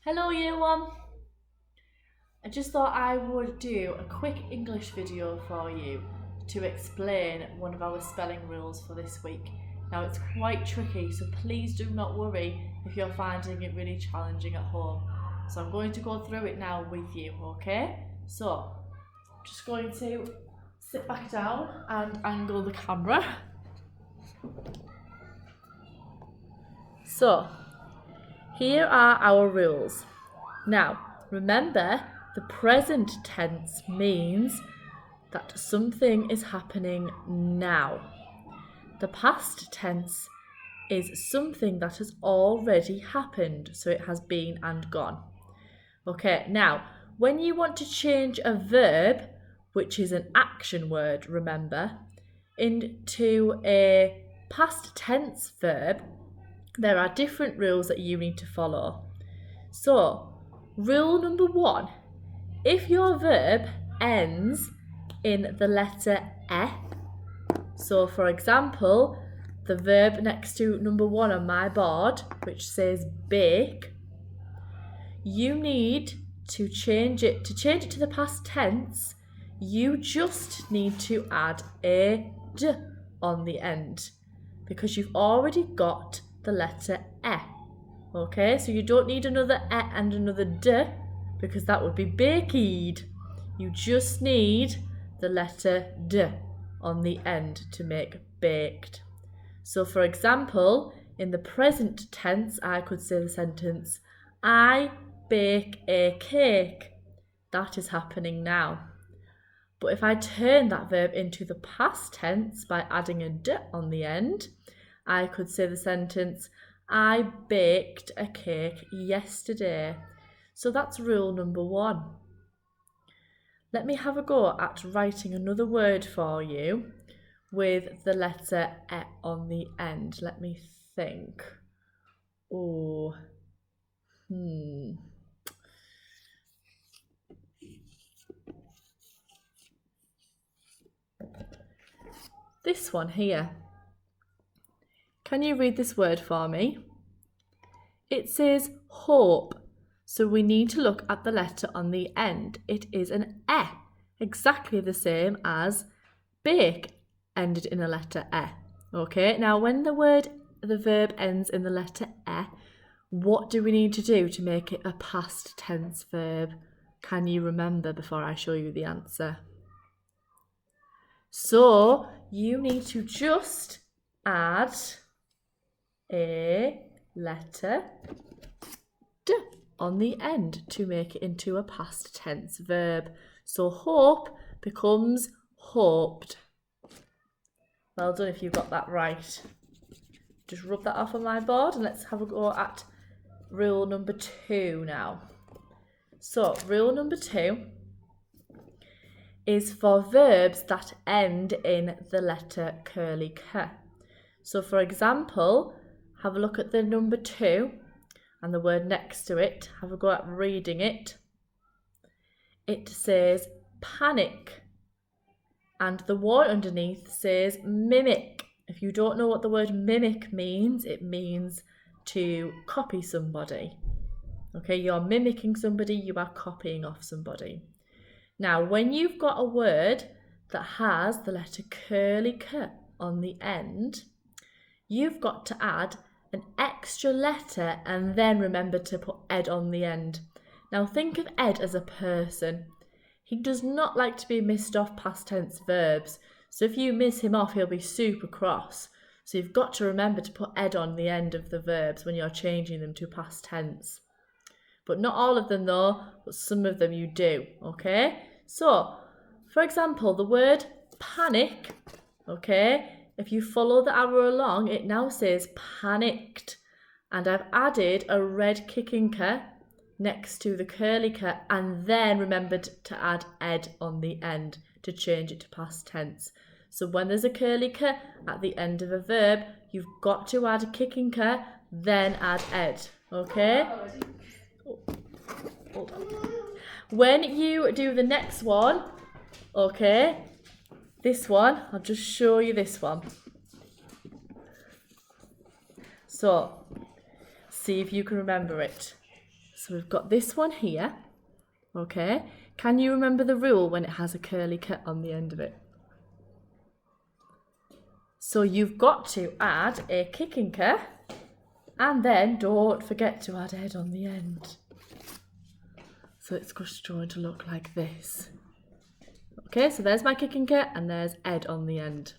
Hello year one! I just thought I would do a quick English video for you to explain one of our spelling rules for this week. Now it's quite tricky, so please do not worry if you're finding it really challenging at home. So I'm going to go through it now with you, okay? So, just going to sit back down and angle the camera. So, here are our rules. Now, remember, the present tense means that something is happening now. The past tense is something that has already happened, so it has been and gone. Okay, now, when you want to change a verb, which is an action word, remember, into a past tense verb, there are different rules that you need to follow. So, rule number 1, if your verb ends in the letter E, so for example, the verb next to number 1 on my board, which says bake, you need to change it to the past tense. You just need to add a d on the end because you've already got the letter E. Okay, so you don't need another E and another D because that would be baked. You just need the letter D on the end to make baked. So for example, in the present tense, I could say the sentence, I bake a cake. That is happening now. But if I turn that verb into the past tense by adding a D on the end, I could say the sentence, I baked a cake yesterday. So that's rule number 1. Let me have a go at writing another word for you with the letter E on the end. Let me think. This one here. Can you read this word for me? It says hope, so we need to look at the letter on the end. It is an E, exactly the same as bake ended in a letter E. Okay, now when the verb ends in the letter E, what do we need to do to make it a past tense verb? Can you remember before I show you the answer? So you need to just add a letter D on the end to make it into a past tense verb. So hope becomes hoped. Well done if you got that right. Just rub that off on my board and let's have a go at rule number 2 now. So rule number 2 is for verbs that end in the letter curly K. So for example, have a look at the number 2 and the word next to it. Have a go at reading it. It says panic. And the one underneath says mimic. If you don't know what the word mimic means, it means to copy somebody. Okay, you're mimicking somebody, you are copying off somebody. Now, when you've got a word that has the letter curly K on the end, you've got to add an extra letter and then remember to put ed on the end. Now think of Ed as a person. He does not like to be missed off past tense verbs. So if you miss him off, he'll be super cross. So you've got to remember to put ed on the end of the verbs when you're changing them to past tense. But not all of them though, but some of them you do, okay? So, for example, the word panic, okay? If you follow the arrow along, it now says panicked. And I've added a red kicking K next to the curly K and then remembered to add ed on the end to change it to past tense. So when there's a curly K at the end of a verb, you've got to add a kicking K, then add ed, okay? Hold on. When you do the next one, okay, this one, I'll just show you this one. So, see if you can remember it. So we've got this one here, okay? Can you remember the rule when it has a curly K on the end of it? So you've got to add a kicking K, and then don't forget to add ed on the end. So it's just going to look like this. Okay, so there's my kicking K and there's ed on the end.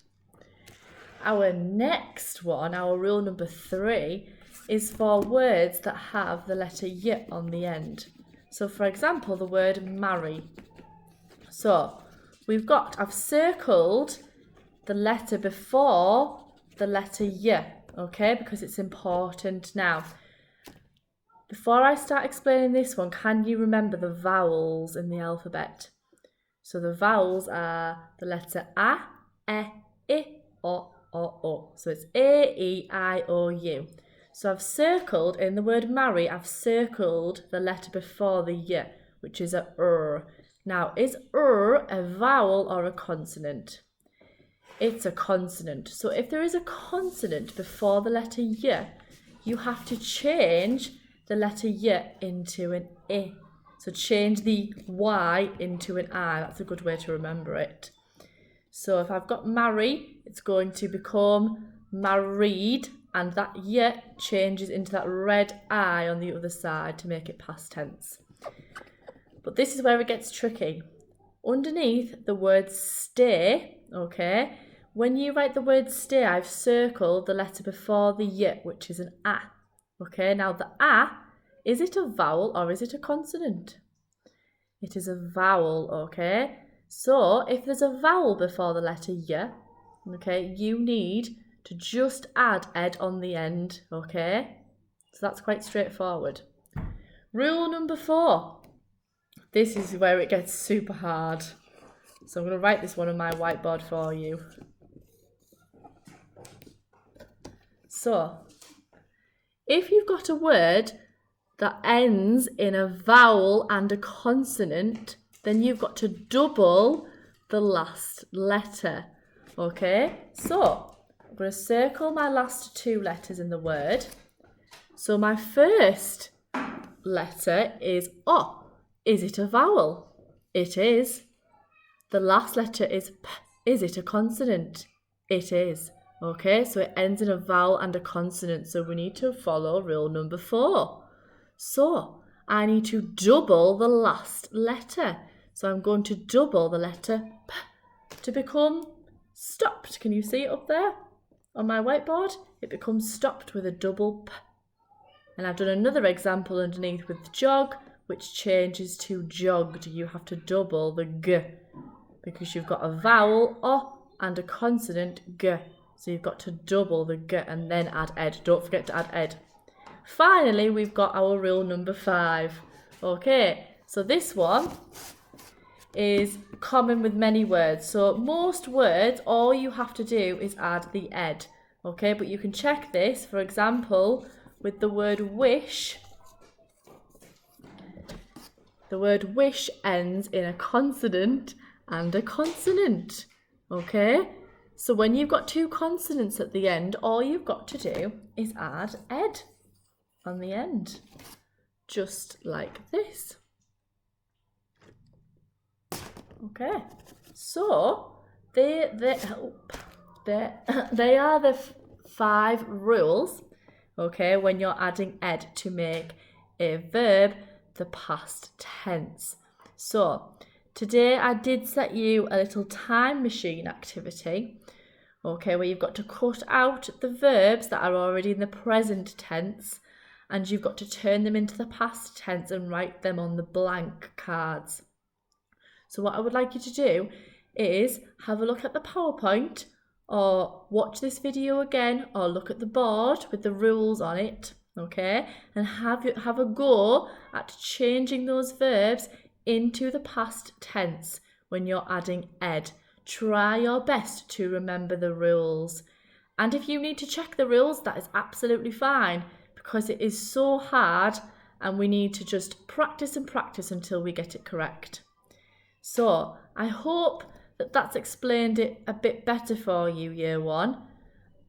Our next one, our rule number 3, is for words that have the letter y on the end. So for example, the word marry. So I've circled the letter before the letter y, okay, because it's important. Now, before I start explaining this one, can you remember the vowels in the alphabet? So the vowels are the letter a, e, o. So it's a, e, I, o, u. So I've circled, in the word marry, I've circled the letter before the y, which is a Now, is a vowel or a consonant? It's a consonant. So if there is a consonant before the letter y, you have to change the letter y into an I. So change the Y into an I. That's a good way to remember it. So if I've got marry, it's going to become married, and that Y changes into that red I on the other side to make it past tense. But this is where it gets tricky. Underneath the word stay, okay, when you write the word stay, I've circled the letter before the Y, which is an A. Okay, now the A, is it a vowel or is it a consonant? It is a vowel, okay? So if there's a vowel before the letter Y, okay, you need to just add ed on the end, okay? So that's quite straightforward. Rule number 4. This is where it gets super hard. So I'm going to write this one on my whiteboard for you. So, if you've got a word that ends in a vowel and a consonant, then you've got to double the last letter, okay? So, I'm going to circle my last 2 letters in the word. So my first letter is O. Is it a vowel? It is. The last letter is P. Is it a consonant? It is. Okay, so it ends in a vowel and a consonant, so we need to follow rule number 4. So I need to double the last letter. So I'm going to double the letter P to become stopped. Can you see it up there on my whiteboard? It becomes stopped with a double P. And I've done another example underneath with jog, which changes to jogged. You have to double the G because you've got a vowel O and a consonant G. So you've got to double the G and then add ed. Don't forget to add ed. Finally, we've got our rule number 5. Okay, so this one is common with many words. So most words, all you have to do is add the ed. Okay, but you can check this, for example, with the word wish. The word wish ends in a consonant and a consonant. Okay? So when you've got 2 consonants at the end, all you've got to do is add ed on the end, just like this. Okay, so they are the 5 rules, okay, when you're adding ed to make a verb the past tense. So today I did set you a little time machine activity, okay, where you've got to cut out the verbs that are already in the present tense and you've got to turn them into the past tense and write them on the blank cards. So what I would like you to do is have a look at the PowerPoint or watch this video again or look at the board with the rules on it, okay, and have a go at changing those verbs into the past tense when you're adding ed. Try your best to remember the rules. And if you need to check the rules, that is absolutely fine because it is so hard and we need to just practice and practice until we get it correct. So I hope that that's explained it a bit better for you, Year 1,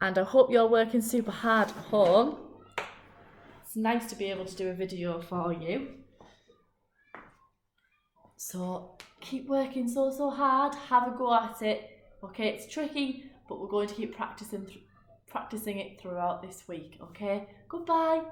and I hope you're working super hard at home. It's nice to be able to do a video for you. So keep working so hard, have a go at it. Okay, it's tricky, but we're going to keep practicing it throughout this week, okay? Goodbye.